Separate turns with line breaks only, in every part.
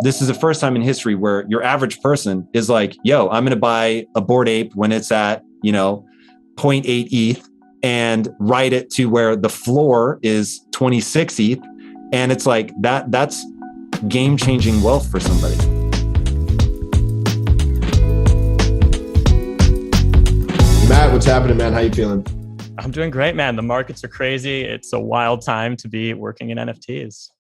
this is the first time in history where your average person is like, yo, I'm going to buy a Bored Ape when it's at, zero point 0.8 ETH and write it to where the floor is 26 ETH. And it's like that's game-changing wealth for somebody.
Matt, what's happening, man? How you feeling?
I'm doing great, man. The markets are crazy. It's a wild time to be working in NFTs.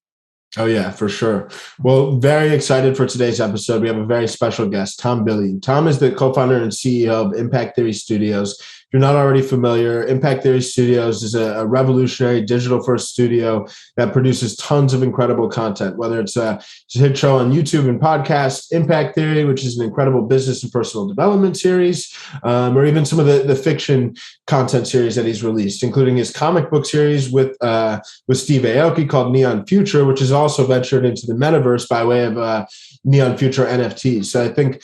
Oh, yeah, for sure. Well, very excited for today's episode. We have a very special guest, Tom Bilyeu. Tom is the co-founder and CEO of Impact Theory Studios. If you're not already familiar, Impact Theory Studios is a revolutionary digital-first studio that produces tons of incredible content, whether it's a hit show on YouTube and podcast, Impact Theory, which is an incredible business and personal development series, or even some of the fiction content series that he's released, including his comic book series with Steve Aoki called Neon Future, which is also ventured into the metaverse by way of Neon Future NFTs. So I think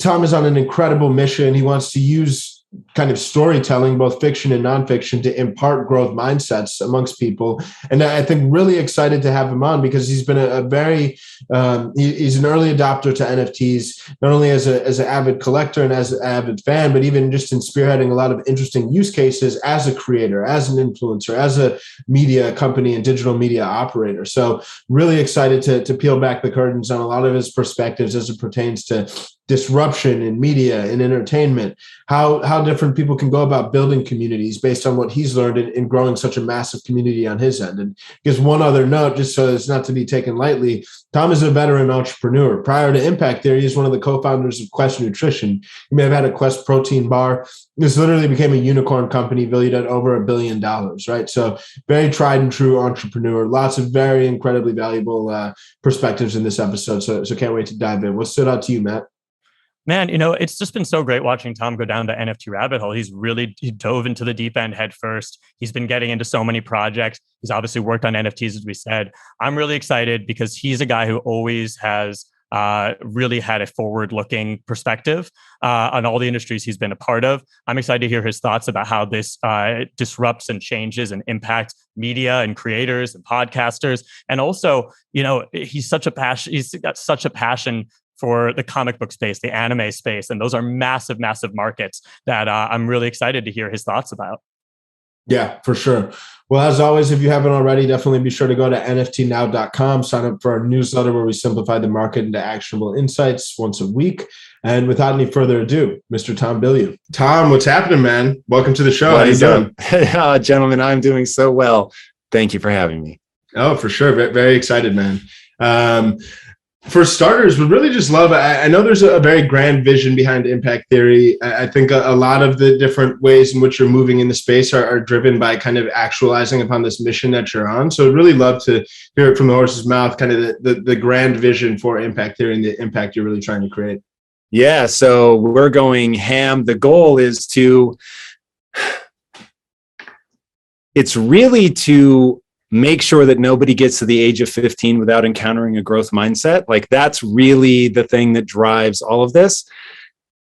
Tom is on an incredible mission. He wants to use kind of storytelling, both fiction and nonfiction, to impart growth mindsets amongst people. And I think really excited to have him on because he's been he's an early adopter to NFTs, not only as an avid collector and as an avid fan, but even just in spearheading a lot of interesting use cases as a creator, as an influencer, as a media company and digital media operator. So really excited to peel back the curtains on a lot of his perspectives as it pertains to disruption in media and entertainment, how different people can go about building communities based on what he's learned in growing such a massive community on his end. And just one other note, just so it's not to be taken lightly, Tom is a veteran entrepreneur. Prior to Impact Theory, he's one of the co-founders of Quest Nutrition. You may have had a Quest protein bar. This literally became a unicorn company valued at over $1 billion, right? So very tried and true entrepreneur. Lots of very incredibly valuable perspectives in this episode. So can't wait to dive in. What stood out to you, Matt?
Man, it's just been so great watching Tom go down the NFT rabbit hole. He dove into the deep end head first. He's been getting into so many projects. He's obviously worked on NFTs, as we said. I'm really excited because he's a guy who always has really had a forward-looking perspective on all the industries he's been a part of. I'm excited to hear his thoughts about how this disrupts and changes and impacts media and creators and podcasters. And also, he's got such a passion for the comic book space, the anime space. And those are massive, massive markets that I'm really excited to hear his thoughts about.
Yeah, for sure. Well, as always, if you haven't already, definitely be sure to go to nftnow.com, sign up for our newsletter where we simplify the market into actionable insights once a week. And without any further ado, Mr. Tom Bilyeu. Tom, what's happening, man? Welcome to the show. How you doing?
Gentlemen, I'm doing so well. Thank you for having me.
Oh, for sure. Very excited, man. For starters, would really just love, I know there's a very grand vision behind Impact Theory. I think a lot of the different ways in which you're moving in the space are driven by kind of actualizing upon this mission that you're on. So I'd really love to hear it from the horse's mouth, kind of the grand vision for Impact Theory and the impact you're really trying to create.
Yeah, so we're going ham. The goal is it's really to make sure that nobody gets to the age of 15 without encountering a growth mindset. Like that's really the thing that drives all of this.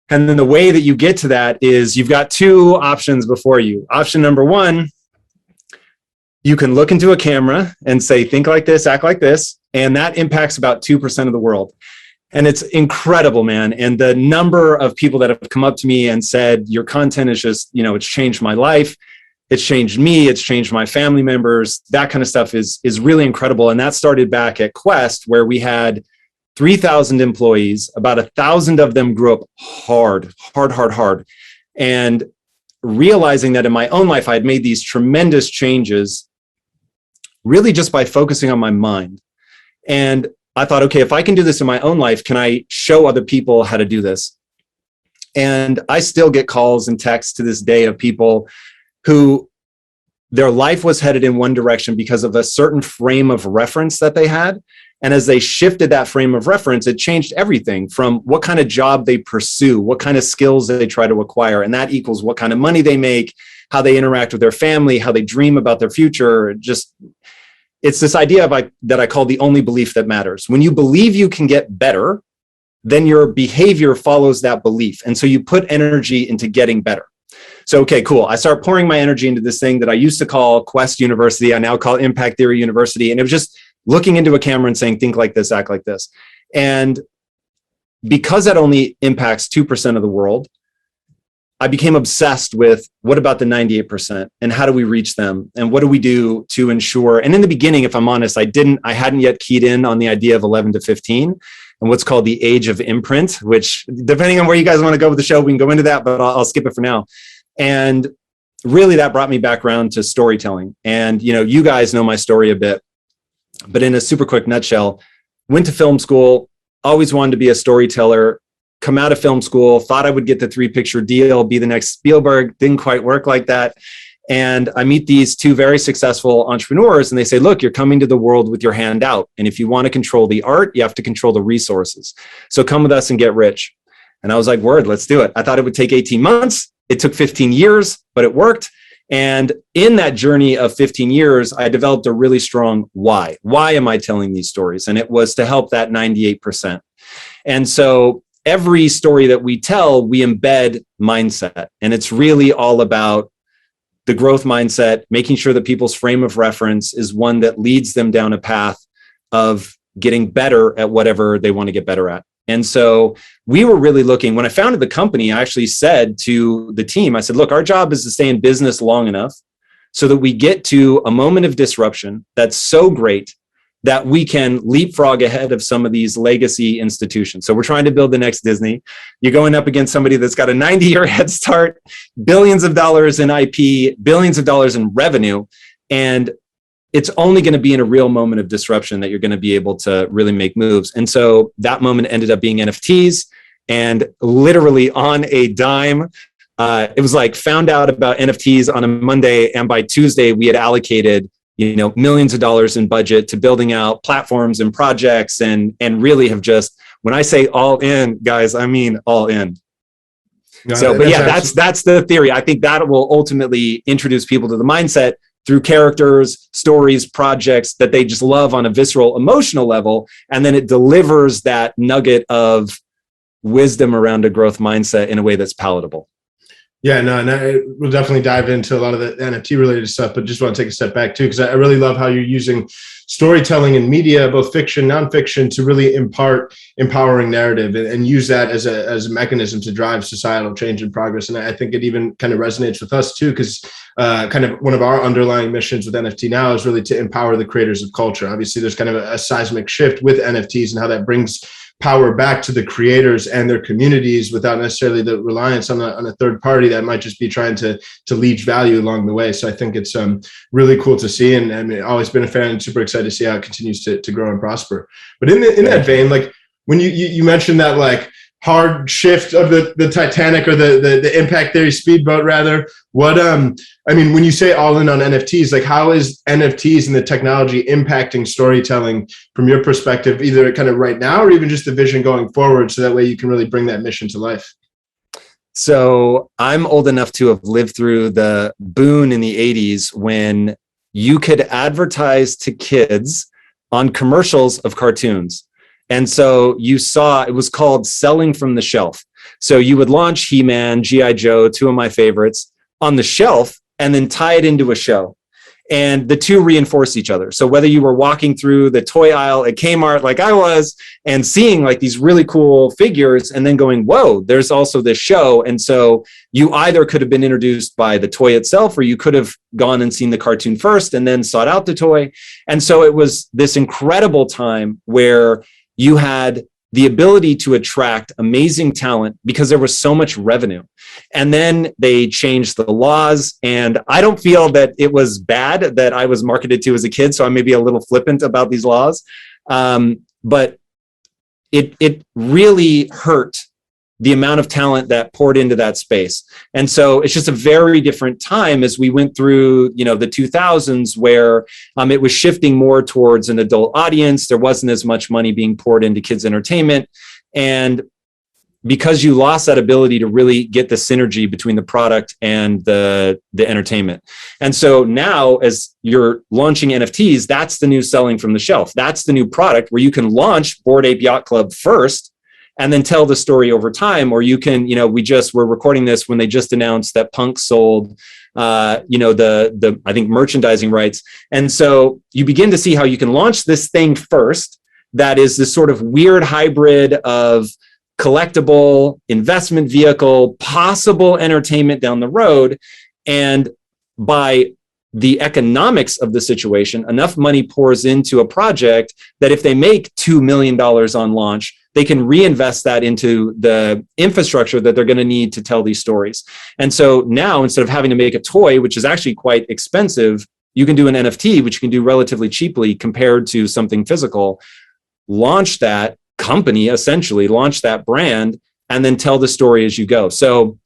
And then the way that you get to that is you've got two options before you. Option number one, you can look into a camera and say, think like this, act like this. And that impacts about 2% of the world. And it's incredible, man. And the number of people that have come up to me and said, your content is just, it's changed my life. It's changed me. It's changed my family members. That kind of stuff is really incredible. And that started back at Quest, where we had 3,000 employees. About 1,000 of them grew up hard. And realizing that in my own life, I had made these tremendous changes really just by focusing on my mind. And I thought, okay, if I can do this in my own life, can I show other people how to do this? And I still get calls and texts to this day of people who their life was headed in one direction because of a certain frame of reference that they had. And as they shifted that frame of reference, it changed everything from what kind of job they pursue, what kind of skills they try to acquire. And that equals what kind of money they make, how they interact with their family, how they dream about their future. It's this idea that I call the only belief that matters. When you believe you can get better, then your behavior follows that belief. And so you put energy into getting better. So, okay, cool. I start pouring my energy into this thing that I used to call Quest University. I now call Impact Theory University. And it was just looking into a camera and saying, think like this, act like this. And because that only impacts 2% of the world, I became obsessed with what about the 98% and how do we reach them? And what do we do to ensure? And in the beginning, if I'm honest, I hadn't yet keyed in on the idea of 11 to 15 and what's called the age of imprint, which depending on where you guys want to go with the show, we can go into that, but I'll skip it for now. And really that brought me back around to storytelling. And, you guys know my story a bit, but in a super quick nutshell, went to film school, always wanted to be a storyteller, come out of film school, thought I would get the 3-picture deal, be the next Spielberg, didn't quite work like that. And I meet these 2 very successful entrepreneurs and they say, look, you're coming to the world with your hand out. And if you want to control the art, you have to control the resources. So come with us and get rich. And I was like, word, let's do it. I thought it would take 18 months. It took 15 years, but it worked. And in that journey of 15 years, I developed a really strong why. Why am I telling these stories? And it was to help that 98%. And so every story that we tell, we embed mindset. And it's really all about the growth mindset, making sure that people's frame of reference is one that leads them down a path of getting better at whatever they want to get better at. And so we were really looking, when I founded the company, I actually said to the team, I said, look, our job is to stay in business long enough so that we get to a moment of disruption that's so great that we can leapfrog ahead of some of these legacy institutions. So we're trying to build the next Disney. You're going up against somebody that's got a 90-year head start, billions of dollars in IP, billions of dollars in revenue. And it's only going to be in a real moment of disruption that you're going to be able to really make moves. And so that moment ended up being NFTs. And literally on a dime, it was like found out about NFTs on a Monday. And by Tuesday, we had allocated millions of dollars in budget to building out platforms and projects and really have just, when I say all in, guys, I mean all in. No, so, but yeah, that's the theory. I think that will ultimately introduce people to the mindset through characters, stories, projects that they just love on a visceral, emotional level. And then it delivers that nugget of wisdom around a growth mindset in a way that's palatable.
Yeah, no, we'll definitely dive into a lot of the NFT related stuff, but just want to take a step back too, because I really love how you're using storytelling in media, both fiction, nonfiction, to really impart empowering narrative and use that as a mechanism to drive societal change and progress. And I think it even kind of resonates with us too, because kind of one of our underlying missions with NFT now is really to empower the creators of culture. Obviously, there's kind of a seismic shift with NFTs and how that brings power back to the creators and their communities without necessarily the reliance on a third party that might just be trying to leech value along the way. So I think it's really cool to see, and I've always been a fan and super excited to see how it continues to grow and prosper. But in that vein, like when you mentioned that like hard shift of the Titanic or the impact theory speedboat rather, what when you say all in on NFTs, like how is NFTs and the technology impacting storytelling from your perspective, either kind of right now or even just the vision going forward, so that way you can really bring that mission to life?
So I'm old enough to have lived through the boom in the 80s when you could advertise to kids on commercials of cartoons. And so you saw, it was called selling from the shelf. So you would launch He-Man, G.I. Joe, 2 of my favorites, on the shelf and then tie it into a show. And the two reinforce each other. So whether you were walking through the toy aisle at Kmart like I was and seeing like these really cool figures and then going, whoa, there's also this show. And so you either could have been introduced by the toy itself, or you could have gone and seen the cartoon first and then sought out the toy. And so it was this incredible time where you had the ability to attract amazing talent because there was so much revenue. And then they changed the laws. And I don't feel that it was bad that I was marketed to as a kid, so I may be a little flippant about these laws. But it really hurt the amount of talent that poured into that space. And so it's just a very different time as we went through, the 2000s, where it was shifting more towards an adult audience. There wasn't as much money being poured into kids' entertainment. And because you lost that ability to really get the synergy between the product and the entertainment. And so now as you're launching NFTs, that's the new selling from the shelf. That's the new product where you can launch Bored Ape Yacht Club first and then tell the story over time. Or you can, we're recording this when they just announced that Punk sold the I think merchandising rights. And so you begin to see how you can launch this thing first that is this sort of weird hybrid of collectible, investment vehicle, possible entertainment down the road. And by the economics of the situation, enough money pours into a project that if they make $2 million on launch, they can reinvest that into the infrastructure that they're going to need to tell these stories. And so now, instead of having to make a toy, which is actually quite expensive, you can do an NFT, which you can do relatively cheaply compared to something physical, launch that company, essentially launch that brand, and then tell the story as you go. So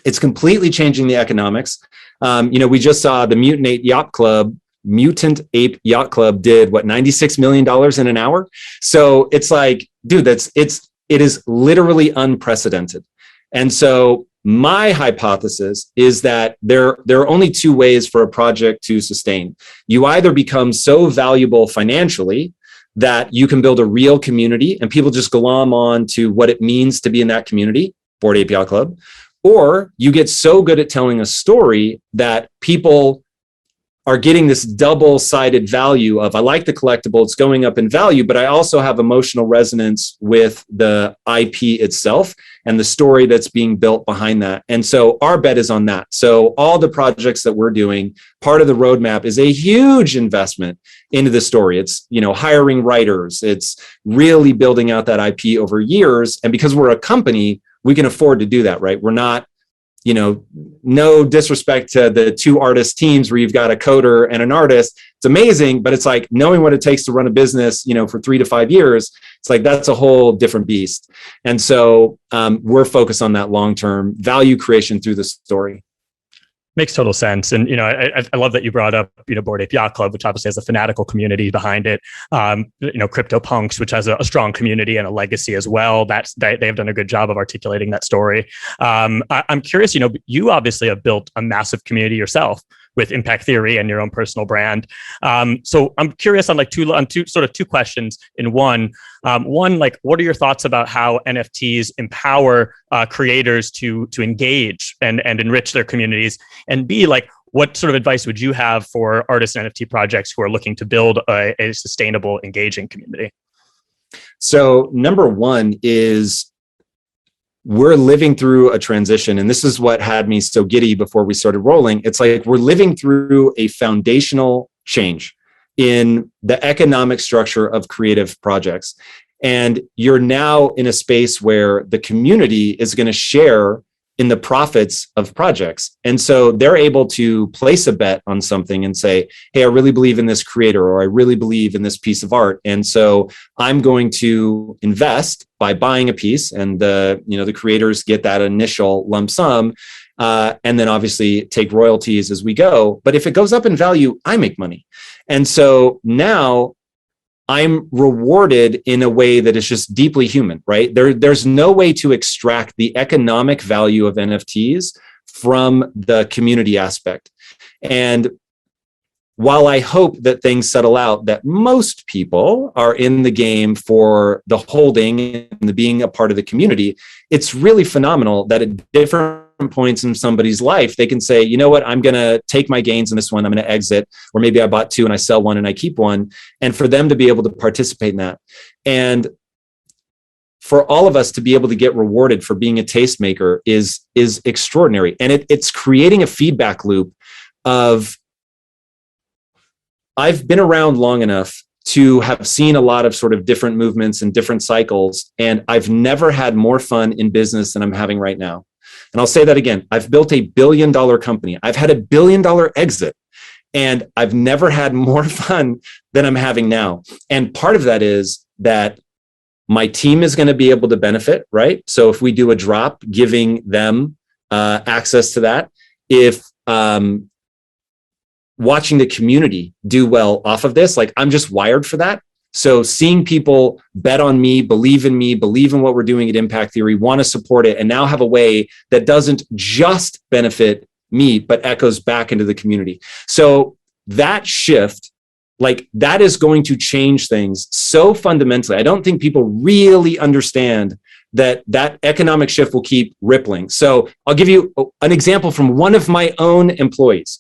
it's completely changing the economics. We just saw the Mutant Ape Yacht Club did what, $96 million in an hour. So it's like, dude, it is literally unprecedented. And so my hypothesis is that there are only two ways for a project to sustain. You either become so valuable financially that you can build a real community and people just glom on to what it means to be in that community, Bored Ape Yacht Club, or you get so good at telling a story that people are getting this double-sided value of, I like the collectible, it's going up in value, but I also have emotional resonance with the IP itself and the story that's being built behind that. And so our bet is on that. So all the projects that we're doing, part of the roadmap is a huge investment into the story. It's, hiring writers. It's really building out that IP over years. And because we're a company, we can afford to do that, right? We're not, no disrespect to the two artist teams where you've got a coder and an artist. It's amazing, but it's like knowing what it takes to run a business, for 3 to 5 years. It's like, that's a whole different beast. And so we're focused on that long-term value creation through the story.
Makes total sense. And, I love that you brought up, Bored Ape Yacht Club, which obviously has a fanatical community behind it. CryptoPunks, which has a strong community and a legacy as well. They have done a good job of articulating that story. I'm curious, you obviously have built a massive community yourself with Impact Theory and your own personal brand. So I'm curious on two questions in one. One, what are your thoughts about how NFTs empower creators to engage and enrich their communities? And B, what sort of advice would you have for artists and NFT projects who are looking to build a sustainable, engaging community?
So number one is, we're living through a transition. And this is what had me so giddy before we started rolling. It's like we're living through a foundational change in the economic structure of creative projects. And you're now in a space where the community is going to share in the profits of projects. And so they're able to place a bet on something and say, hey, I really believe in this creator, or I really believe in this piece of art. And so I'm going to invest by buying a piece, and the creators get that initial lump sum, and then obviously take royalties as we go. But if it goes up in value, I make money. And so now I'm rewarded in a way that is just deeply human, right? There's no way to extract the economic value of NFTs from the community aspect. And while I hope that things settle out, that most people are in the game for the holding and the being a part of the community, it's really phenomenal that at different points in somebody's life, they can say, you know what, I'm going to take my gains in this one, I'm going to exit, or maybe I bought 2 and I sell 1 and I keep 1, and for them to be able to participate in that. And for all of us to be able to get rewarded for being a tastemaker is extraordinary. And it's creating a feedback loop of, I've been around long enough to have seen a lot of sort of different movements and different cycles, and I've never had more fun in business than I'm having right now. And I'll say that again. I've built $1 billion company. I've had $1 billion exit, and I've never had more fun than I'm having now. And part of that is that my team is going to be able to benefit, right? So if we do a drop, giving them access to that. If watching the community do well off of this, I'm just wired for that. So seeing people bet on me, believe in what we're doing at Impact Theory, want to support it, and now have a way that doesn't just benefit me, but echoes back into the community. So that shift, that is going to change things so fundamentally. I don't think people really understand that economic shift will keep rippling. So I'll give you an example from one of my own employees.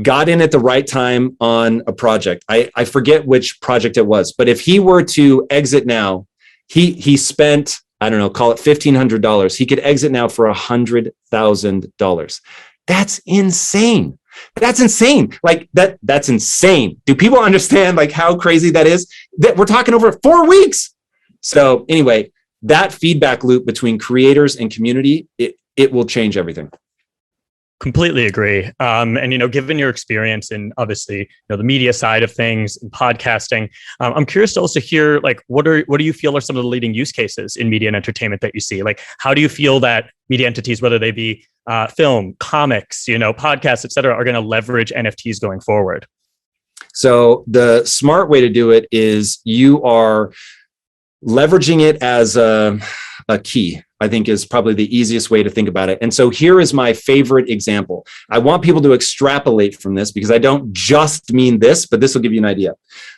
Got in at the right time on a project. I forget which project it was, but if he were to exit now, he spent, I don't know, call it $1,500. He could exit now for $100,000. That's insane. That's insane. Like that's insane. Do people understand like how crazy that is? That we're talking over 4 weeks. So anyway, that feedback loop between creators and community, it will change everything.
Completely agree. And, given your experience in obviously, the media side of things and podcasting, I'm curious to also hear, like, what do you feel are some of the leading use cases in media and entertainment that you see? Like, how do you feel that media entities, whether they be film, comics, podcasts, et cetera, are going to leverage NFTs going forward?
So the smart way to do it is you are leveraging it as a key, I think, is probably the easiest way to think about it. And so here is my favorite example. I want people to extrapolate from this because I don't just mean this, but this will give you an idea.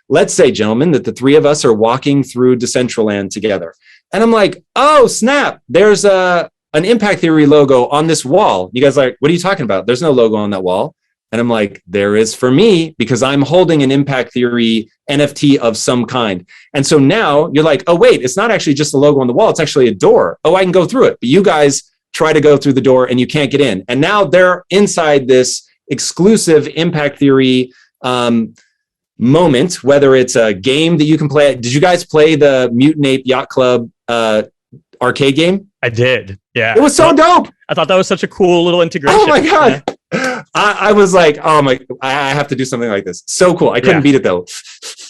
Let's say, gentlemen, that the three of us are walking through Decentraland together. And I'm like, oh, snap, there's an Impact Theory logo on this wall. You guys are like, what are you talking about? There's no logo on that wall. And I'm like, there is for me, because I'm holding an Impact Theory NFT of some kind. And so now you're like, oh, wait, it's not actually just a logo on the wall. It's actually a door. Oh, I can go through it. But you guys try to go through the door and you can't get in. And now they're inside this exclusive Impact Theory moment, whether it's a game that you can play. Did you guys play the Mutant Ape Yacht Club arcade game?
I did. Yeah.
It was so dope.
I thought that was such a cool little integration.
Oh my God. Yeah. I was like, oh my, I have to do something like this. So cool. I couldn't beat it though.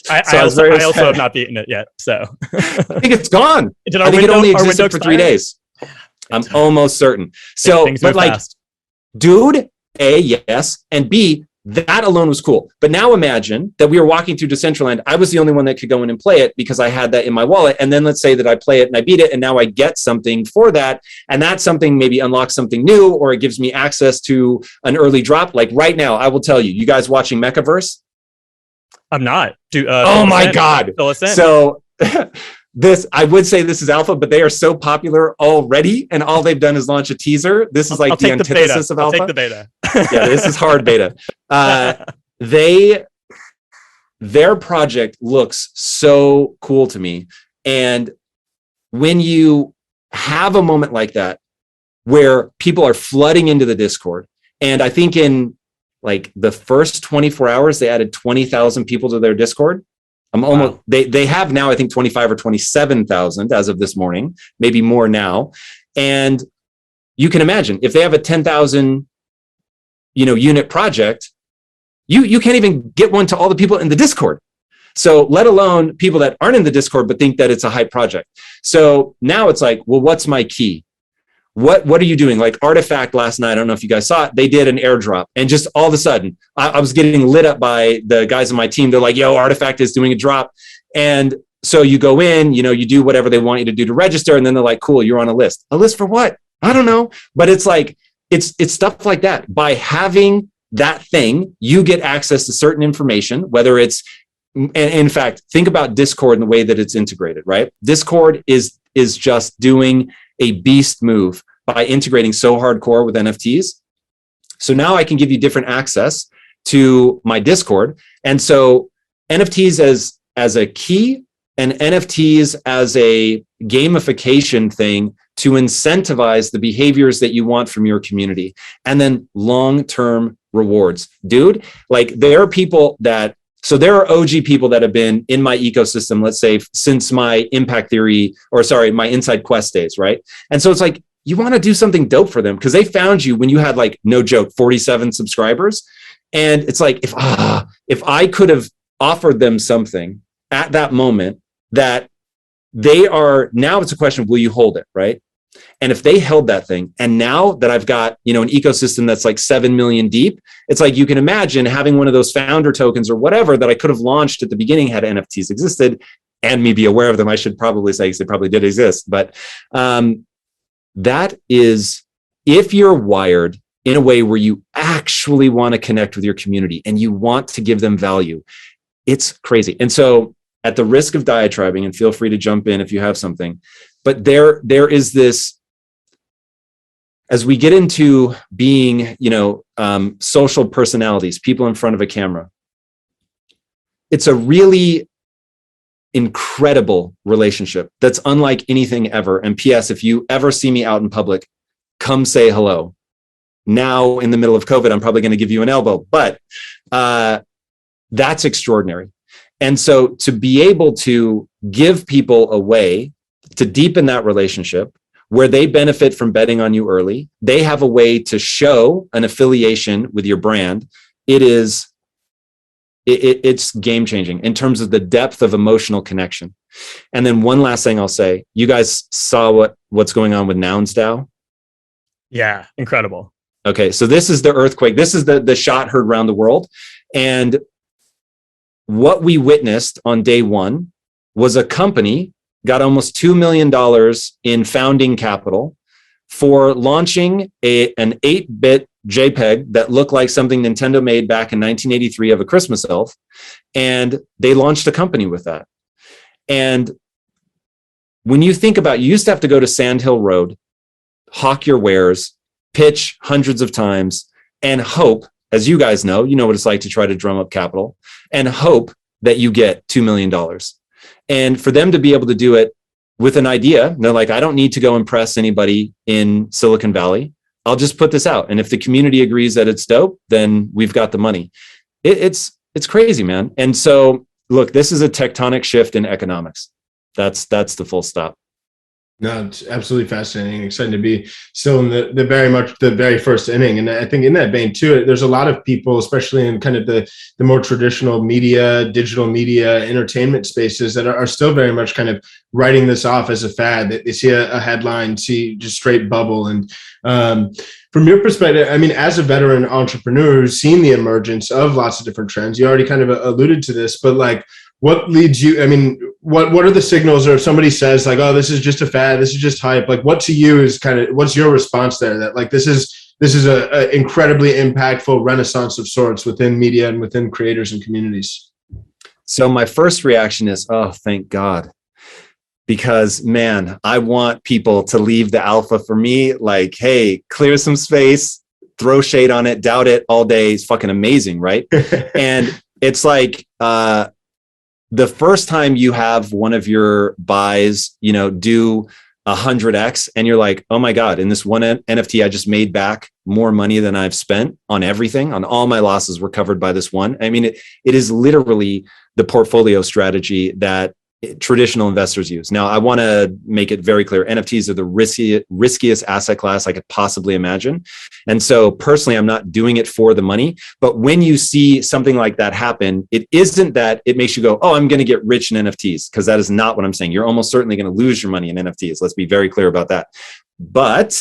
I also have not beaten it yet. So
I think it's gone.
Did
I think it only existed for 3 days. I'm almost certain. So, but like, dude, A, yes. And B, that alone was cool. But now imagine that we were walking through Decentraland. I was the only one that could go in and play it because I had that in my wallet. And then let's say that I play it and I beat it. And now I get something for that. And that something maybe unlocks something new, or it gives me access to an early drop. Like right now, I will tell you guys watching Mechaverse?
I'm not.
Oh my God. So this, I would say this is alpha, but they are so popular already. And all they've done is launch a teaser. This is like the antithesis of alpha.
I'll take the beta.
Yeah, this is hard beta. Their project looks so cool to me. And when you have a moment like that, where people are flooding into the Discord, and I think in like the first 24 hours, they added 20,000 people to their Discord. Wow. They have now, I think 25 or 27,000 as of this morning, maybe more now. And you can imagine if they have a 10,000, unit project, you can't even get one to all the people in the Discord. So let alone people that aren't in the Discord, but think that it's a hype project. So now it's like, well, what's my key? What are you doing? Like Artifact last night, I don't know if you guys saw it, they did an airdrop. And just all of a sudden, I was getting lit up by the guys on my team. They're like, yo, Artifact is doing a drop. And so you go in, you do whatever they want you to do to register. And then they're like, cool, you're on a list. A list for what? I don't know. But it's like, it's stuff like that. By having that thing, you get access to certain information, whether it's, and in fact, think about Discord and the way that it's integrated, right? Discord is just doing a beast move by integrating so hardcore with NFTs. So now I can give you different access to my Discord. And so NFTs as a key and NFTs as a gamification thing to incentivize the behaviors that you want from your community. And then long-term rewards. Dude, like there are people that, so there are OG people that have been in my ecosystem, let's say since my Impact Theory, my Inside Quest days, right? And so it's like, you want to do something dope for them because they found you when you had like, no joke, 47 subscribers. And it's like, if I could have offered them something at that moment that they are, now it's a question of, will you hold it, right? And if they held that thing, and now that I've got, an ecosystem that's like 7 million deep, it's like you can imagine having one of those founder tokens or whatever that I could have launched at the beginning had NFTs existed and me be aware of them. I should probably say, because they probably did exist. But that is, if you're wired in a way where you actually want to connect with your community and you want to give them value, it's crazy. And so at the risk of diatribing, and feel free to jump in if you have something, but there is this, as we get into being, social personalities, people in front of a camera, it's a really incredible relationship that's unlike anything ever. And P.S., if you ever see me out in public, come say hello. Now, in the middle of COVID, I'm probably going to give you an elbow, but that's extraordinary. And so to be able to give people a way to deepen that relationship where they benefit from betting on you early, they have a way to show an affiliation with your brand. It's game changing in terms of the depth of emotional connection. And then one last thing I'll say, you guys saw what's going on with NounsDAO?
Yeah, incredible.
Okay, so this is the earthquake. This is the shot heard around the world. And what we witnessed on day one was a company got almost $2 million in founding capital for launching an 8-bit JPEG that looked like something Nintendo made back in 1983 of a Christmas elf. And they launched a company with that. And when you think about, you used to have to go to Sand Hill Road, hawk your wares, pitch hundreds of times, and hope, as you guys know, you know what it's like to try to drum up capital, and hope that you get $2 million. And for them to be able to do it with an idea, they're like, I don't need to go impress anybody in Silicon Valley. I'll just put this out. And if the community agrees that it's dope, then we've got the money. It's crazy, man. And so, look, this is a tectonic shift in economics. That's the full stop.
No, it's absolutely fascinating. Excited to be still in the very first inning. And I think in that vein too, there's a lot of people, especially in kind of the more traditional media, digital media, entertainment spaces that are still very much kind of writing this off as a fad. That they see a headline, see just straight bubble. And from your perspective, I mean, as a veteran entrepreneur who's seen the emergence of lots of different trends, you already kind of alluded to this, but like, what leads you? I mean, what are the signals, or if somebody says like, oh, this is just a fad, this is just hype, like what to you is kind of, what's your response there? That like, this is a incredibly impactful renaissance of sorts within media and within creators and communities.
So my first reaction is, oh, thank God. Because man, I want people to leave the alpha for me. Like, hey, clear some space, throw shade on it, doubt it all day. It's fucking amazing, right? And it's like, the first time you have one of your buys, do 100x, and you're like, oh my God, in this one NFT, I just made back more money than I've spent on everything. On all my losses were covered by this one. I mean, it is literally the portfolio strategy that traditional investors use. Now, I want to make it very clear. NFTs are the riskiest asset class I could possibly imagine. And so personally, I'm not doing it for the money. But when you see something like that happen, it isn't that it makes you go, oh, I'm going to get rich in NFTs, because that is not what I'm saying. You're almost certainly going to lose your money in NFTs. Let's be very clear about that. But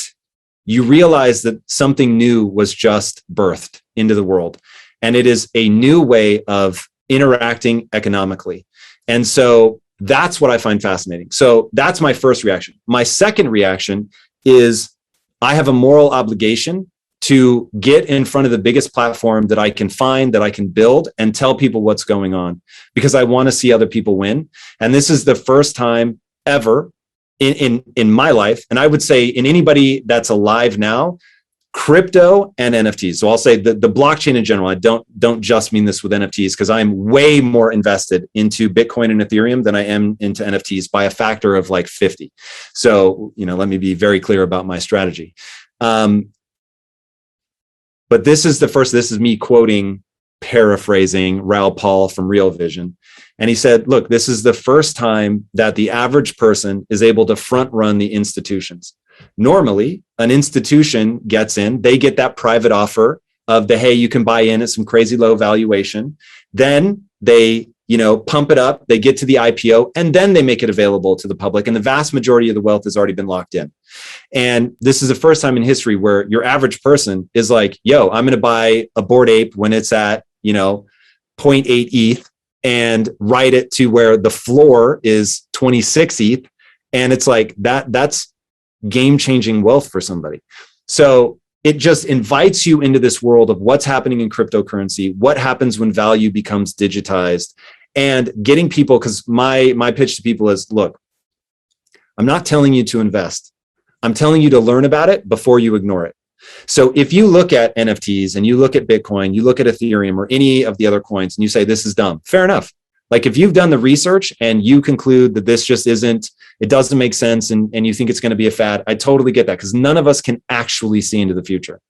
you realize that something new was just birthed into the world. And it is a new way of interacting economically. And so that's what I find fascinating. So that's my first reaction. My second reaction is I have a moral obligation to get in front of the biggest platform that I can find, that I can build, and tell people what's going on, because I want to see other people win. And this is the first time ever in my life, and I would say in anybody that's alive now, crypto and NFTs. So I'll say the blockchain in general. I don't just mean this with NFTs, because I'm way more invested into Bitcoin and Ethereum than I am into NFTs by a factor of like 50. So, let me be very clear about my strategy. But this is me paraphrasing Raoul Pal from Real Vision. And he said, look, this is the first time that the average person is able to front run the institutions. Normally, an institution gets in, they get that private offer of hey, you can buy in at some crazy low valuation. Then they, pump it up, they get to the IPO, and then they make it available to the public. And the vast majority of the wealth has already been locked in. And this is the first time in history where your average person is like, yo, I'm going to buy a Bored Ape when it's at, 0.8 ETH and write it to where the floor is 26 ETH. And it's like that's game-changing wealth for somebody. So it just invites you into this world of what's happening in cryptocurrency, what happens when value becomes digitized. and getting people, because my pitch to people is, look, I'm not telling you to invest. I'm telling you to learn about it before you ignore it. So if you look at NFTs and you look at Bitcoin, you look at Ethereum or any of the other coins and you say, this is dumb, fair enough. Like if you've done the research and you conclude that this just isn't, it doesn't make sense and you think it's going to be a fad, I totally get that, because none of us can actually see into the future.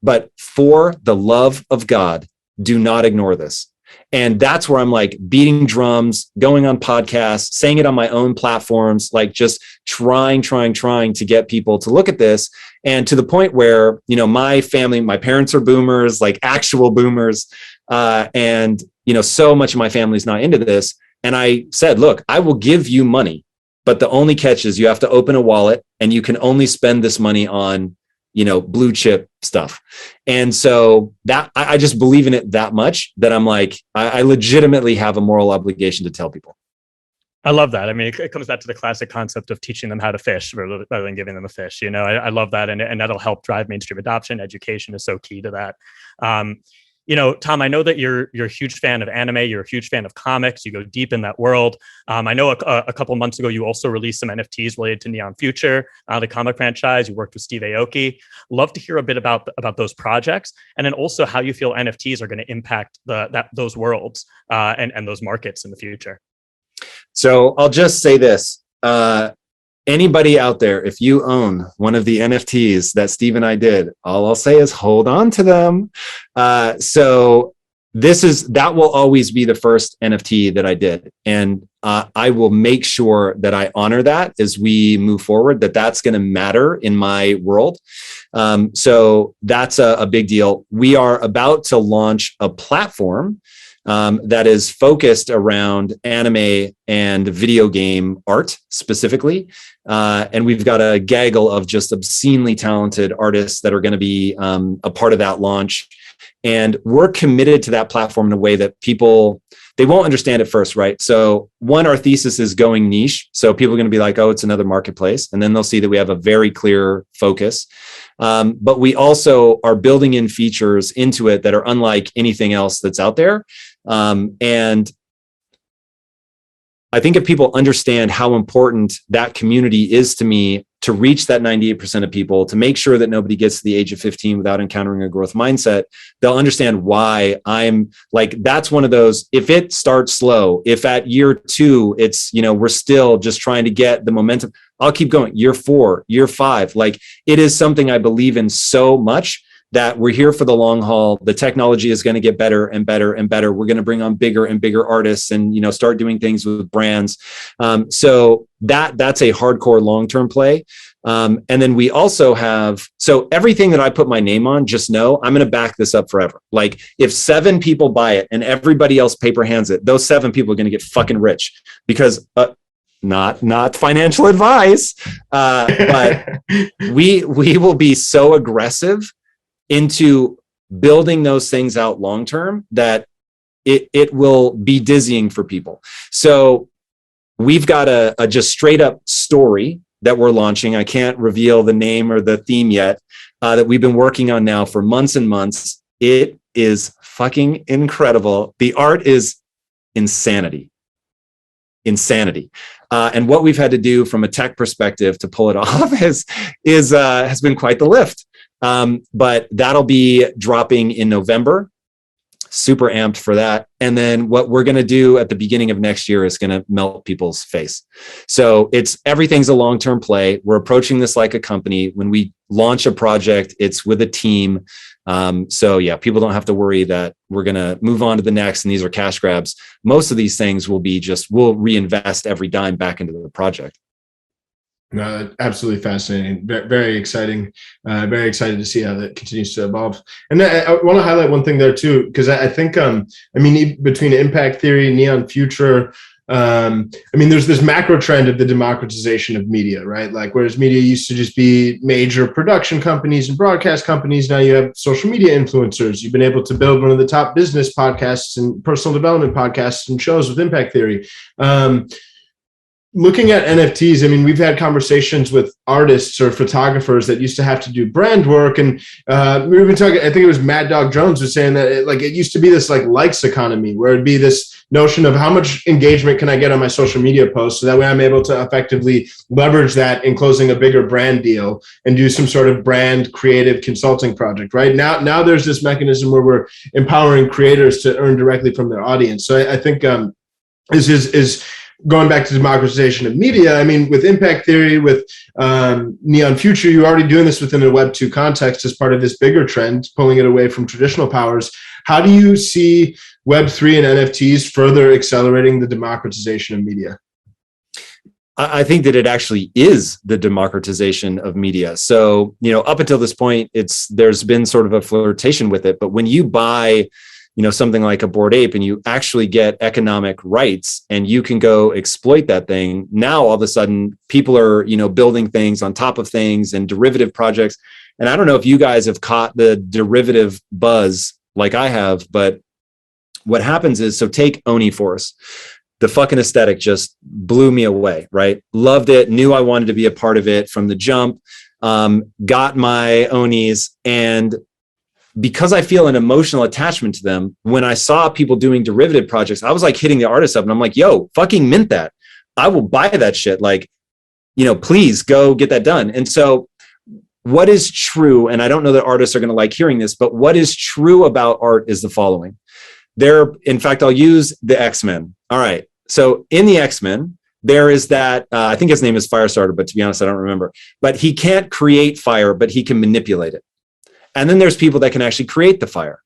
But for the love of God, do not ignore this. And that's where I'm like beating drums, going on podcasts, saying it on my own platforms, like just trying to get people to look at this. And to the point where, you know, my family, my parents are boomers, like actual boomers. And, you know, so much of my family's not into this. And I said, look, I will give you money, but the only catch is you have to open a wallet and you can only spend this money on, you know, blue chip stuff. And so that I just believe in it that much that I'm like, I legitimately have a moral obligation to tell people.
I love that. I mean, it comes back to the classic concept of teaching them how to fish rather than giving them a fish. You know, I love that. And that'll help drive mainstream adoption. Education is so key to that. You know, Tom, I know that you're a huge fan of anime. You're a huge fan of comics. You go deep in that world. I know a couple months ago, you also released some NFTs related to Neon Future, the comic franchise. You worked with Steve Aoki. Love to hear a bit about those projects, and then also how you feel NFTs are going to impact those worlds and those markets in the future.
So I'll just say this. Anybody out there, if you own one of the NFTs that Steve and I did, all I'll say is hold on to them. So that will always be the first NFT that I did. And I will make sure that I honor that as we move forward, that's going to matter in my world. So that's a big deal. We are about to launch a platform that is focused around anime and video game art specifically. And we've got a gaggle of just obscenely talented artists that are going to be a part of that launch. And we're committed to that platform in a way that they won't understand at first, right? So one, our thesis is going niche. So people are going to be like, oh, it's another marketplace. And then they'll see that we have a very clear focus. But we also are building in features into it that are unlike anything else that's out there. And I think if people understand how important that community is to me to reach that 98% of people, to make sure that nobody gets to the age of 15 without encountering a growth mindset, they'll understand why I'm like, that's one of those, if it starts slow, if at year 2, it's, you know, we're still just trying to get the momentum, I'll keep going. Year 4, year 5, like it is something I believe in so much that we're here for the long haul. The technology is going to get better and better and better. We're going to bring on bigger and bigger artists and, you know, start doing things with brands. So that's a hardcore long-term play. And then we also have, so everything that I put my name on, just know I'm going to back this up forever. Like if 7 people buy it and everybody else paper hands it, those 7 people are going to get fucking rich because, not financial advice, but we will be so aggressive into building those things out long term that it will be dizzying for people. So we've got a just straight up story that we're launching. I can't reveal the name or the theme yet, that we've been working on now for months and months. It is fucking incredible. The art is insanity. And what we've had to do from a tech perspective to pull it off has been quite the lift. But that'll be dropping in November. Super amped for that. And then what we're going to do at the beginning of next year is going to melt people's face. So everything's a long-term play. We're approaching this like a company. When we launch a project, it's with a team. So yeah, people don't have to worry that we're going to move on to the next and these are cash grabs. Most of these things will be we'll reinvest every dime back into the project.
No, absolutely fascinating. Very exciting. Very excited to see how that continues to evolve. And I want to highlight one thing there too, because I think, between impact theory, Neon Future, there's this macro trend of the democratization of media, right? Like, whereas media used to just be major production companies and broadcast companies, now you have social media influencers. You've been able to build one of the top business podcasts and personal development podcasts and shows with impact theory. Looking at NFTs, we've had conversations with artists or photographers that used to have to do brand work. And we've been talking, I think it was Mad Dog Jones was saying that it used to be this likes economy where it'd be this, notion of how much engagement can I get on my social media posts, so that way I'm able to effectively leverage that in closing a bigger brand deal and do some sort of brand creative consulting project. Right now there's this mechanism where we're empowering creators to earn directly from their audience. So I think this is going back to democratization of media. I mean, with impact theory, with Neon Future, you're already doing this within a Web2 context as part of this bigger trend, pulling it away from traditional powers. How do you see Web3 and NFTs further accelerating the democratization of media?
I think that it actually is the democratization of media. So, up until this point, there's been sort of a flirtation with it. But when you buy, something like a Bored Ape and you actually get economic rights and you can go exploit that thing, now all of a sudden people are, building things on top of things and derivative projects. And I don't know if you guys have caught the derivative buzz like I have, but what happens is, so take Oni Force. The fucking aesthetic just blew me away, right? Loved it, knew I wanted to be a part of it from the jump, got my Onis, and because I feel an emotional attachment to them, when I saw people doing derivative projects, I was like hitting the artist up and I'm like, yo, fucking mint that. I will buy that shit. Like, please go get that done. And so what is true, and I don't know that artists are going to like hearing this, but what is true about art is the following. In fact, I'll use the X-Men. All right. So in the X-Men, there is that, I think his name is Firestarter, but to be honest, I don't remember. But he can't create fire, but he can manipulate it. And then there's people that can actually create the fire.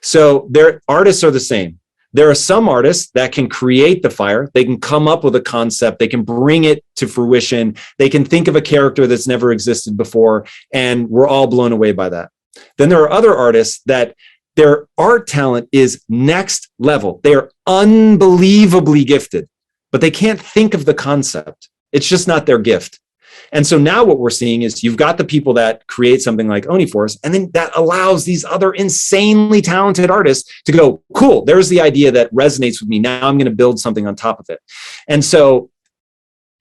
So their artists are the same. There are some artists that can create the fire. They can come up with a concept. They can bring it to fruition. They can think of a character that's never existed before. And we're all blown away by that. Then there are other artists that their art talent is next level. They are unbelievably gifted, but they can't think of the concept. It's just not their gift. And so now what we're seeing is you've got the people that create something like Oniforce, and then that allows these other insanely talented artists to go, cool, there's the idea that resonates with me. Now I'm going to build something on top of it. And so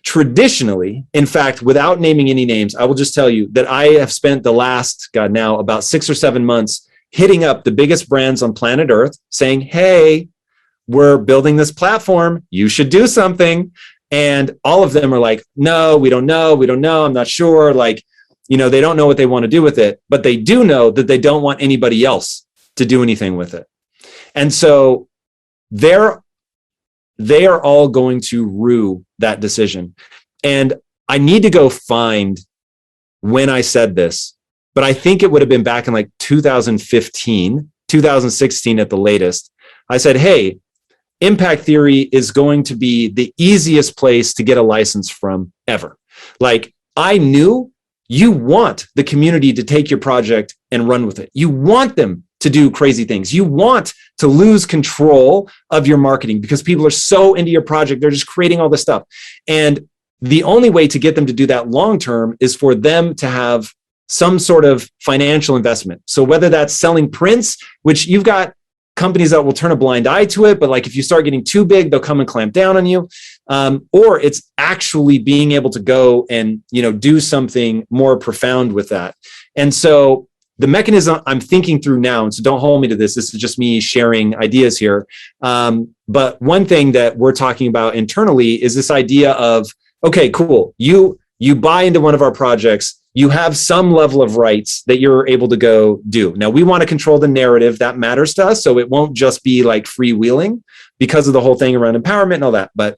traditionally, in fact, without naming any names, I will just tell you that I have spent the last, now about 6 or 7 months hitting up the biggest brands on planet Earth saying, hey, we're building this platform. You should do something. And all of them are like, no, we don't know. I'm not sure. Like, they don't know what they want to do with it, but they do know that they don't want anybody else to do anything with it. And so they are all going to rue that decision. And I need to go find when I said this, but I think it would have been back in like 2015, 2016 at the latest. I said, hey, impact theory is going to be the easiest place to get a license from ever. Like, I knew you want the community to take your project and run with it. You want them to do crazy things. You want to lose control of your marketing because people are so into your project. They're just creating all this stuff. And the only way to get them to do that long-term is for them to have some sort of financial investment. So whether that's selling prints, which you've got companies that will turn a blind eye to it, but like if you start getting too big, they'll come and clamp down on you. Or it's actually being able to go and do something more profound with that. And so the mechanism I'm thinking through now, and so don't hold me to this. This is just me sharing ideas here. But one thing that we're talking about internally is this idea of, okay, cool. You buy into one of our projects. You have some level of rights that you're able to go do. Now, we want to control the narrative that matters to us, so it won't just be like freewheeling because of the whole thing around empowerment and all that. But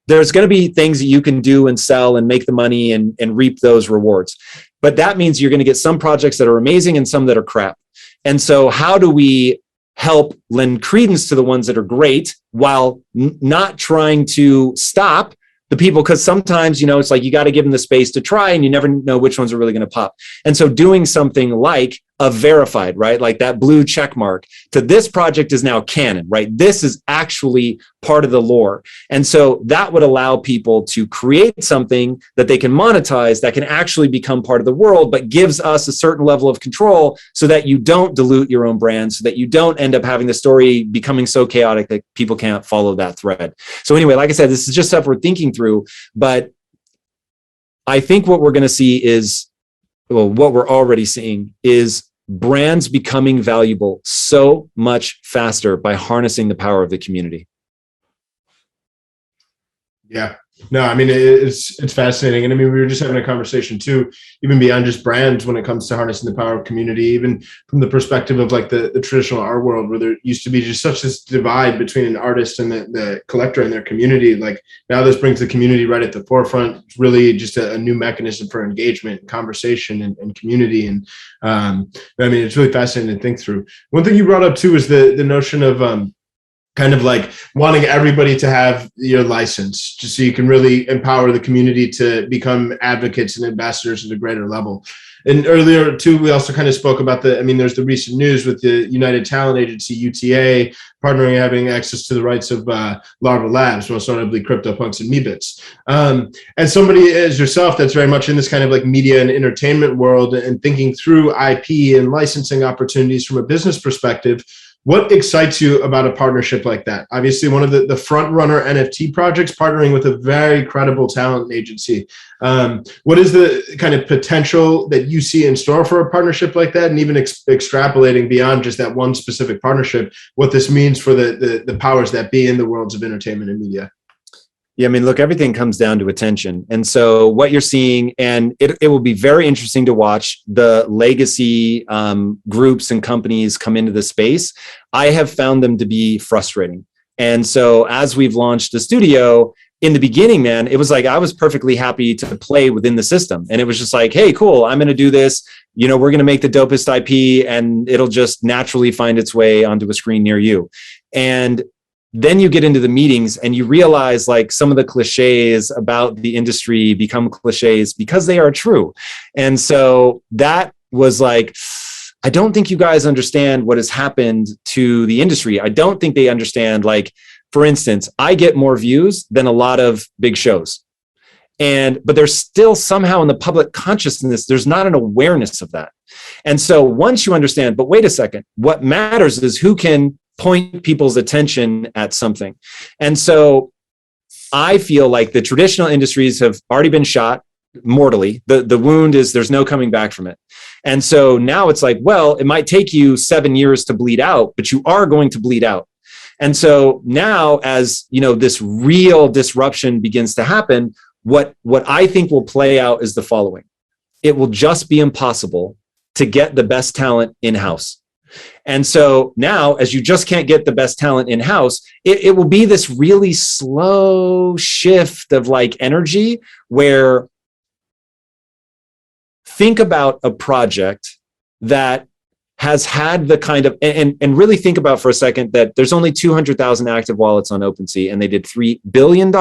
there's going to be things that you can do and sell and make the money and reap those rewards. But that means you're going to get some projects that are amazing and some that are crap. And so how do we help lend credence to the ones that are great while not trying to stop the people, because sometimes, it's like you got to give them the space to try and you never know which ones are really going to pop. And so doing something like a verified, right? Like that blue check mark to this project is now canon, right? This is actually part of the lore. And so that would allow people to create something that they can monetize that can actually become part of the world, but gives us a certain level of control so that you don't dilute your own brand, so that you don't end up having the story becoming so chaotic that people can't follow that thread. So anyway, like I said, this is just stuff we're thinking through, but I think what we're going to see is, well, what we're already seeing is brands becoming valuable so much faster by harnessing the power of the community.
Yeah. No, I mean, it's fascinating. And I mean, we were just having a conversation too, even beyond just brands when it comes to harnessing the power of community, even from the perspective of like the traditional art world, where there used to be just such this divide between an artist and the collector and their community. Like now this brings the community right at the forefront. It's really just a new mechanism for engagement, conversation, and community. And I mean, it's really fascinating to think through. One thing you brought up too is the notion of kind of like wanting everybody to have your license, just so you can really empower the community to become advocates and ambassadors at a greater level. And earlier too, we also kind of spoke about there's the recent news with the United Talent Agency, UTA, partnering and having access to the rights of Larva Labs, most notably CryptoPunks and Meebits. As somebody as yourself that's very much in this kind of like media and entertainment world and thinking through IP and licensing opportunities from a business perspective, what excites you about a partnership like that? Obviously, one of the front runner NFT projects partnering with a very credible talent agency. What is the kind of potential that you see in store for a partnership like that? And even extrapolating beyond just that one specific partnership, what this means for the powers that be in the worlds of entertainment and media?
Yeah, I mean, look, everything comes down to attention. And so what you're seeing, and it will be very interesting to watch the legacy groups and companies come into the space. I have found them to be frustrating. And so as we've launched the studio, in the beginning, man, it was like I was perfectly happy to play within the system. And it was just like, hey, cool, I'm going to do this. We're going to make the dopest IP and it'll just naturally find its way onto a screen near you. And then you get into the meetings and you realize like some of the cliches about the industry become cliches because they are true. And so that was like, I don't think you guys understand what has happened to the industry. I don't think they understand, like, for instance, I get more views than a lot of big shows. But there's still somehow in the public consciousness, there's not an awareness of that. And so once you understand, but wait a second, what matters is who can point people's attention at something. And so I feel like the traditional industries have already been shot mortally. The wound is there's no coming back from it. And so now it's like, well, it might take you 7 years to bleed out, but you are going to bleed out. And so now as this real disruption begins to happen, what I think will play out is the following. It will just be impossible to get the best talent in-house. And so now, as you just can't get the best talent in-house, it will be this really slow shift of like energy where think about a project that has had the kind of, and really think about for a second that there's only 200,000 active wallets on OpenSea and they did $3 billion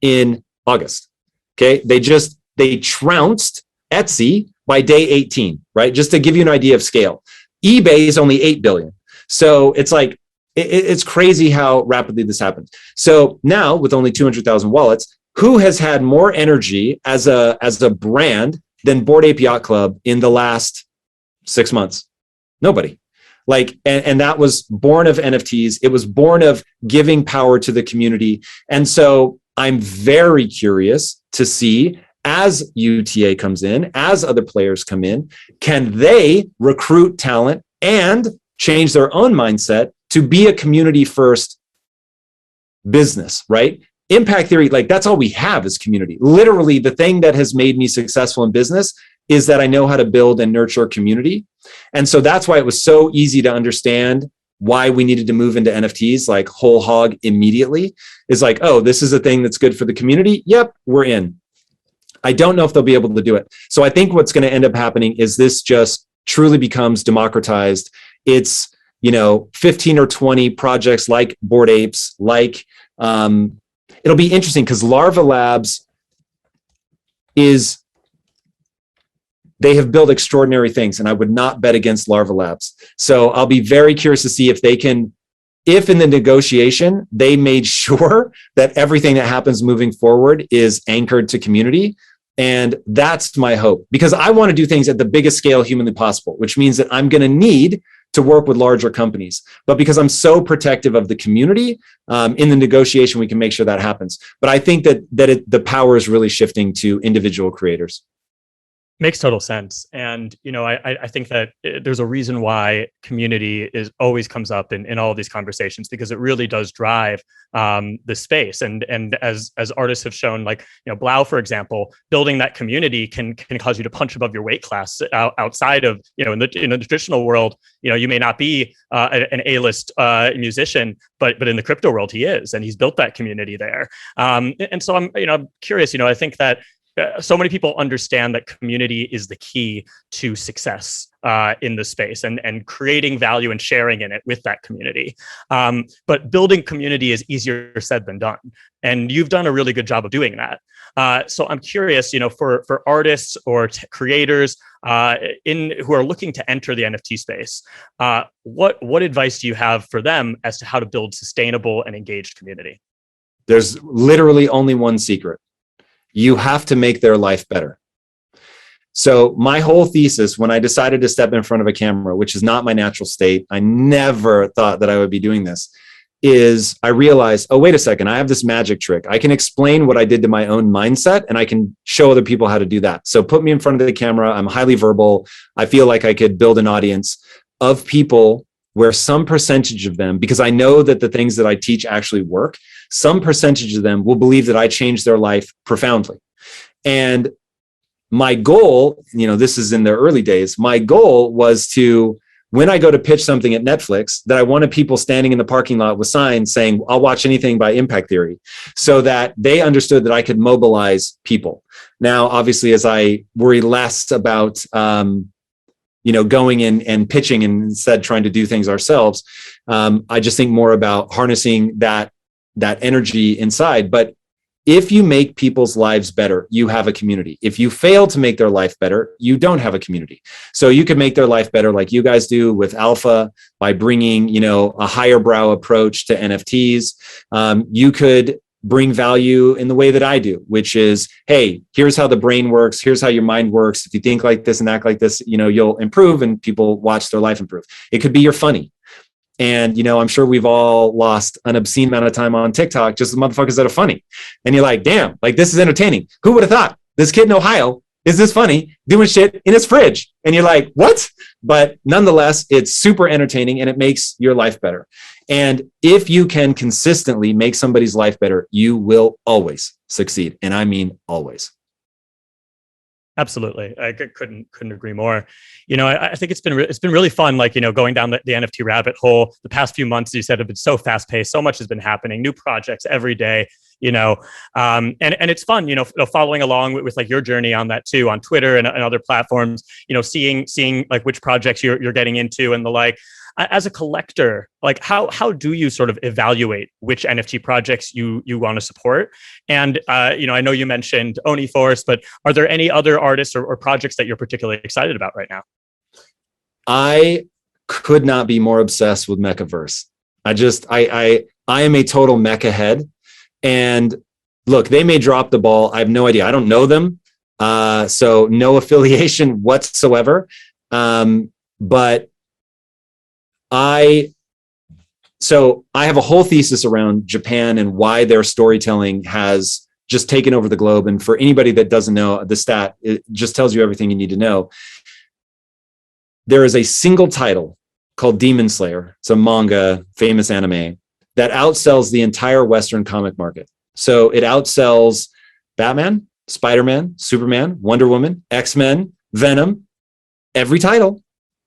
in August. Okay. They trounced Etsy by day 18, right? Just to give you an idea of scale. eBay is only 8 billion. So it's like, it's crazy how rapidly this happens. So now with only 200,000 wallets, who has had more energy as a brand than Bored Ape Yacht Club in the last 6 months? Nobody. And that was born of NFTs. It was born of giving power to the community. And so I'm very curious to see, as UTA comes in, as other players come in, can they recruit talent and change their own mindset to be a community first business, right? Impact theory, like that's all we have is community. Literally, the thing that has made me successful in business is that I know how to build and nurture community. And so that's why it was so easy to understand why we needed to move into NFTs like whole hog immediately. Is like, oh, this is a thing that's good for the community. Yep, we're in. I don't know if they'll be able to do it. So I think what's going to end up happening is this just truly becomes democratized. It's, 15 or 20 projects like Bored Apes, like, it'll be interesting because Larva Labs they have built extraordinary things, and I would not bet against Larva Labs. So I'll be very curious to see if in the negotiation, they made sure that everything that happens moving forward is anchored to community. And that's my hope, because I want to do things at the biggest scale humanly possible, which means that I'm going to need to work with larger companies. But because I'm so protective of the community, in the negotiation, we can make sure that happens. But I think that the power is really shifting to individual creators.
Makes total sense. And, I think that there's a reason why community always comes up in all of these conversations, because it really does drive the space. And as artists have shown, like, Bilyeu, for example, building that community can cause you to punch above your weight class outside of, in the traditional world, you may not be an A-list musician, but in the crypto world, he is, and he's built that community there. And so I'm curious, I think that so many people understand that community is the key to success in the space, and creating value and sharing in it with that community. But building community is easier said than done. And you've done a really good job of doing that. So I'm curious, for artists or creators who are looking to enter the NFT space, what advice do you have for them as to how to build sustainable and engaged community?
There's literally only one secret. You have to make their life better. So my whole thesis when I decided to step in front of a camera, which is not my natural state, I never thought that I would be doing this, is I realized, oh, wait a second, I have this magic trick. I can explain what I did to my own mindset, and I can show other people how to do that. So put me in front of the camera. I'm highly verbal. I feel like I could build an audience of people where some percentage of them, because I know that the things that I teach actually work, some percentage of them will believe that I changed their life profoundly. And my goal, this is in the early days, my goal was to, when I go to pitch something at Netflix, that I wanted people standing in the parking lot with signs saying, I'll watch anything by Impact Theory, so that they understood that I could mobilize people. Now, obviously, as I worry less about going in and pitching and instead trying to do things ourselves, I just think more about harnessing that energy inside. But if you make people's lives better, you have a community. If you fail to make their life better, you don't have a community. So you could make their life better like you guys do with Alpha, by bringing, a higher brow approach to NFTs. You could bring value in the way that I do, which is, hey, here's how the brain works. Here's how your mind works. If you think like this and act like this, you'll improve, and people watch their life improve. It could be you're funny. And, I'm sure we've all lost an obscene amount of time on TikTok, just the motherfuckers that are funny. And you're like, damn, like, this is entertaining. Who would have thought this kid in Ohio is this funny, doing shit in his fridge? And you're like, what? But nonetheless, it's super entertaining, and it makes your life better. And if you can consistently make somebody's life better, you will always succeed. And I mean, always.
Absolutely. I couldn't agree more. I think it's been really fun, like, going down the NFT rabbit hole. The past few months, you said, have been so fast paced. So much has been happening, new projects every day, and it's fun, following along with like your journey on that too, on Twitter and other platforms, seeing like which projects you're getting into and the like. As a collector, like how do you sort of evaluate which NFT projects you want to support? And I know you mentioned Oni Force, but are there any other artists or projects that you're particularly excited about right now?
I could not be more obsessed with Mechaverse. I am a total mecha head. And look, they may drop the ball. I have no idea. I don't know them. So no affiliation whatsoever. But I have a whole thesis around Japan and why their storytelling has just taken over the globe. And for anybody that doesn't know the stat, it just tells you everything you need to know. There is a single title called Demon Slayer. It's a manga, famous anime, that outsells the entire Western comic market. So it outsells Batman, Spider-Man, Superman, Wonder Woman, X-Men, Venom, every title,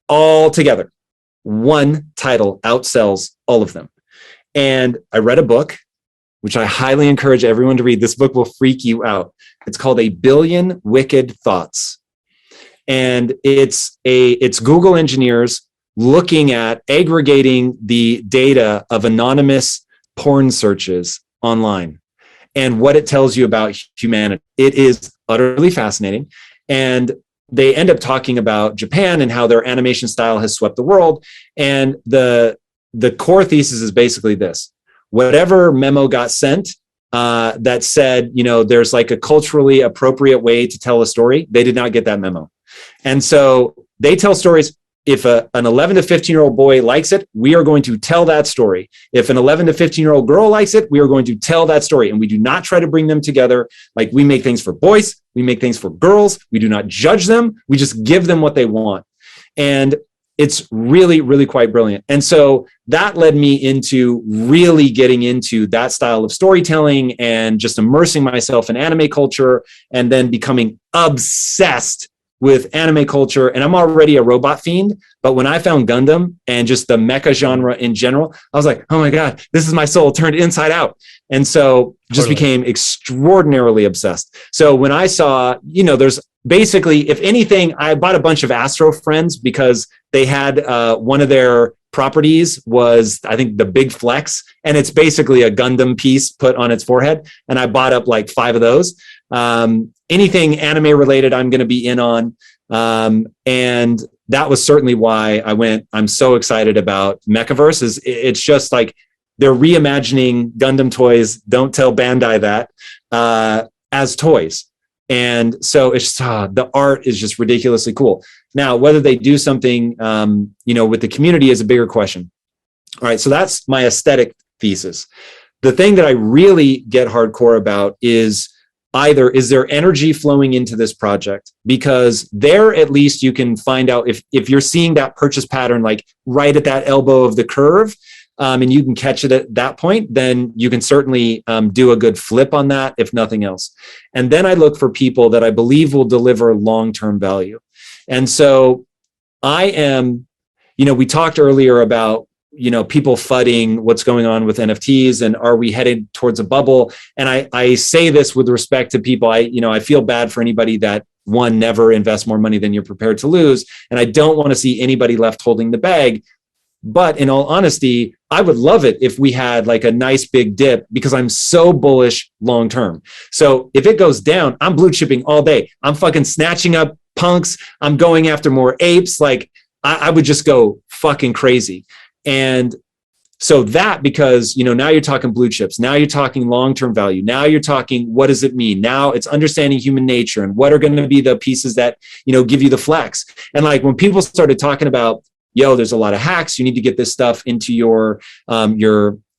all together. One title outsells all of them. And I read a book, which I highly encourage everyone to read. This book will freak you out. It's called A Billion Wicked Thoughts. And it's Google engineers looking at aggregating the data of anonymous porn searches online and what it tells you about humanity. It is utterly fascinating. And they end up talking about Japan and how their animation style has swept the world. And the core thesis is basically this: whatever memo got sent that said, there's like a culturally appropriate way to tell a story, they did not get that memo. And so they tell stories if an 11 to 15-year-old boy likes it, we are going to tell that story. If an 11 to 15-year-old girl likes it, we are going to tell that story. And we do not try to bring them together. Like, we make things for boys, we make things for girls. We do not judge them. We just give them what they want. And it's really, really quite brilliant. And so that led me into really getting into that style of storytelling and just immersing myself in anime culture, and then becoming obsessed with anime culture. And I'm already a robot fiend, but when I found Gundam and just the mecha genre in general, I was like, oh my God, this is my soul turned inside out. And so just became extraordinarily obsessed. So when I saw, there's basically, if anything, I bought a bunch of Astro Friends because they had one of their properties was, I think, the Big Flex. And it's basically a Gundam piece put on its forehead. And I bought up like 5 of those. Anything anime related, I'm going to be in on. And that was certainly why I'm so excited about Mechaverse. It's just like they're reimagining Gundam toys. Don't tell Bandai that, as toys. And so it's the art is just ridiculously cool. Now, whether they do something, with the community is a bigger question. All right. So that's my aesthetic thesis. The thing that I really get hardcore about is either is there energy flowing into this project? Because there, at least you can find out if you're seeing that purchase pattern, like right at that elbow of the curve, and you can catch it at that point, then you can certainly do a good flip on that, if nothing else. And then I look for people that I believe will deliver long-term value. And so I am, we talked earlier about, people fudding what's going on with NFTs and are we headed towards a bubble? And I say this with respect to people. I feel bad for anybody that never invest more money than you're prepared to lose. And I don't want to see anybody left holding the bag. But in all honesty, I would love it if we had like a nice big dip, because I'm so bullish long term. So if it goes down, I'm blue chipping all day. I'm fucking snatching up punks. I'm going after more apes. Like I would just go fucking crazy. And so that, because, now you're talking blue chips, now you're talking long-term value. Now you're talking, what does it mean? Now it's understanding human nature and what are going to be the pieces that, give you the flex. And like when people started talking about, there's a lot of hacks, you need to get this stuff into your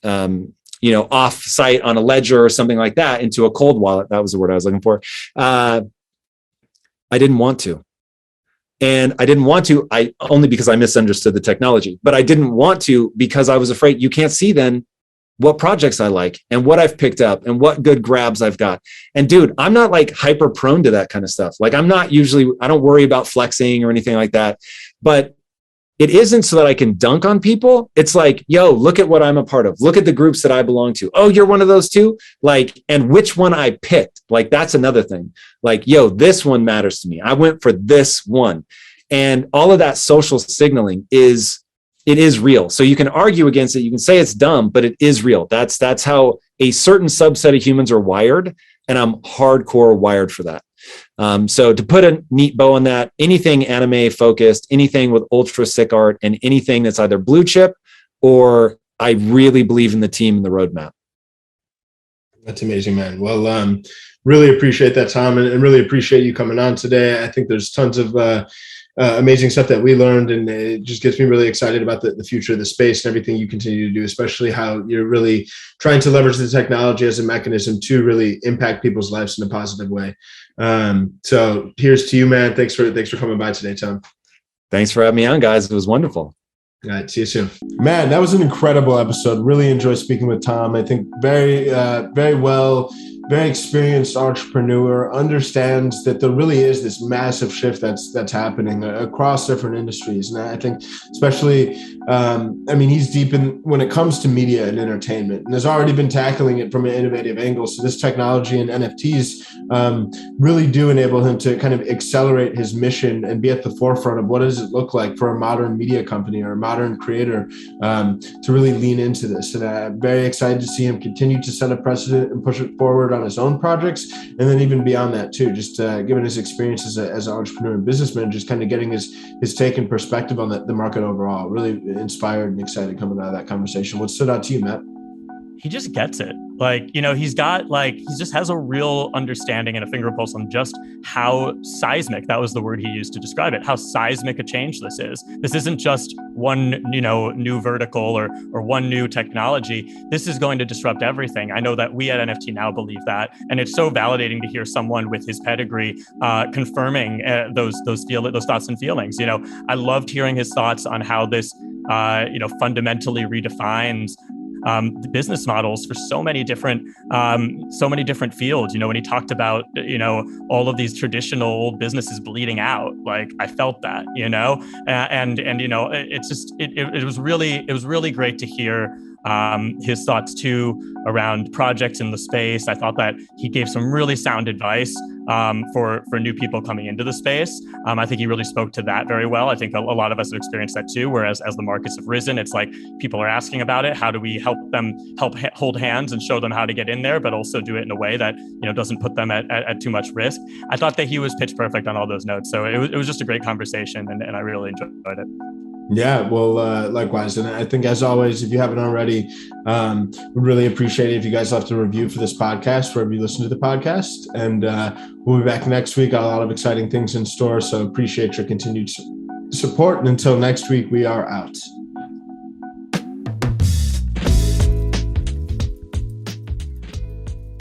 off site on a ledger or something like that, into a cold wallet. That was the word I was looking for. I didn't want to. And I didn't want to, only because I misunderstood the technology, but I didn't want to because I was afraid you can't see then what projects I like and what I've picked up and what good grabs I've got. And dude, I'm not like hyper prone to that kind of stuff. Like I don't worry about flexing or anything like that, but it isn't so that I can dunk on people. It's like, look at what I'm a part of. Look at the groups that I belong to. Oh, you're one of those too? Like, and which one I picked. Like, that's another thing. Like, this one matters to me. I went for this one. And all of that social signaling is real. So you can argue against it. You can say it's dumb, but it is real. That's how a certain subset of humans are wired. And I'm hardcore wired for that. So to put a neat bow on that, anything anime focused, anything with ultra sick art, and anything that's either blue chip or I really believe in the team and the roadmap.
That's amazing, man. Well, really appreciate that, Tom, and really appreciate you coming on today. I think there's tons of amazing stuff that we learned, and it just gets me really excited about the future of the space and everything you continue to do, especially how you're really trying to leverage the technology as a mechanism to really impact people's lives in a positive way. So here's to you, man. Thanks for coming by today, Tom.
Thanks for having me on, guys. It was wonderful.
All right, see you soon. Man, that was an incredible episode. Really enjoyed speaking with Tom. I think very experienced entrepreneur, understands that there really is this massive shift that's happening across different industries. And I think especially, he's deep in when it comes to media and entertainment, and has already been tackling it from an innovative angle. So this technology and NFTs really do enable him to kind of accelerate his mission and be at the forefront of what does it look like for a modern media company or a modern creator to really lean into this. And I'm very excited to see him continue to set a precedent and push it forward on his own projects, and then even beyond that too, just given his experience as an entrepreneur and businessman, just kind of getting his take and perspective on the market overall. Really inspired and excited coming out of that conversation. What stood out to you, Matt?
he just gets it. Like, you know, he just has a real understanding and a finger pulse on just how seismic, that was the word he used to describe it, how seismic a change this is. This isn't just one, you know, new vertical or one new technology. This is going to disrupt everything. I know that we at NFT Now believe that. And it's so validating to hear someone with his pedigree confirming those thoughts and feelings. You know, I loved hearing his thoughts on how this, you know, fundamentally redefines the business models for so many different fields. You know, when he talked about, you know, all of these traditional old businesses bleeding out, like I felt that, you know, and you know, it was really great to hear his thoughts too around projects in the space. I thought that he gave some really sound advice for new people coming into the space. I think he really spoke to that very well. I think a lot of us have experienced that too, whereas as the markets have risen, it's like people are asking about it. How do we help them hold hands and show them how to get in there, but also do it in a way that, you know, doesn't put them at too much risk? I thought that he was pitch perfect on all those notes. So it was just a great conversation, and I really enjoyed it.
Yeah, well, likewise. And I think, as always, if you haven't already, we'd really appreciate it if you guys left a review for this podcast, wherever you listen to the podcast. And we'll be back next week. Got a lot of exciting things in store. So appreciate your continued support. And until next week, we are out.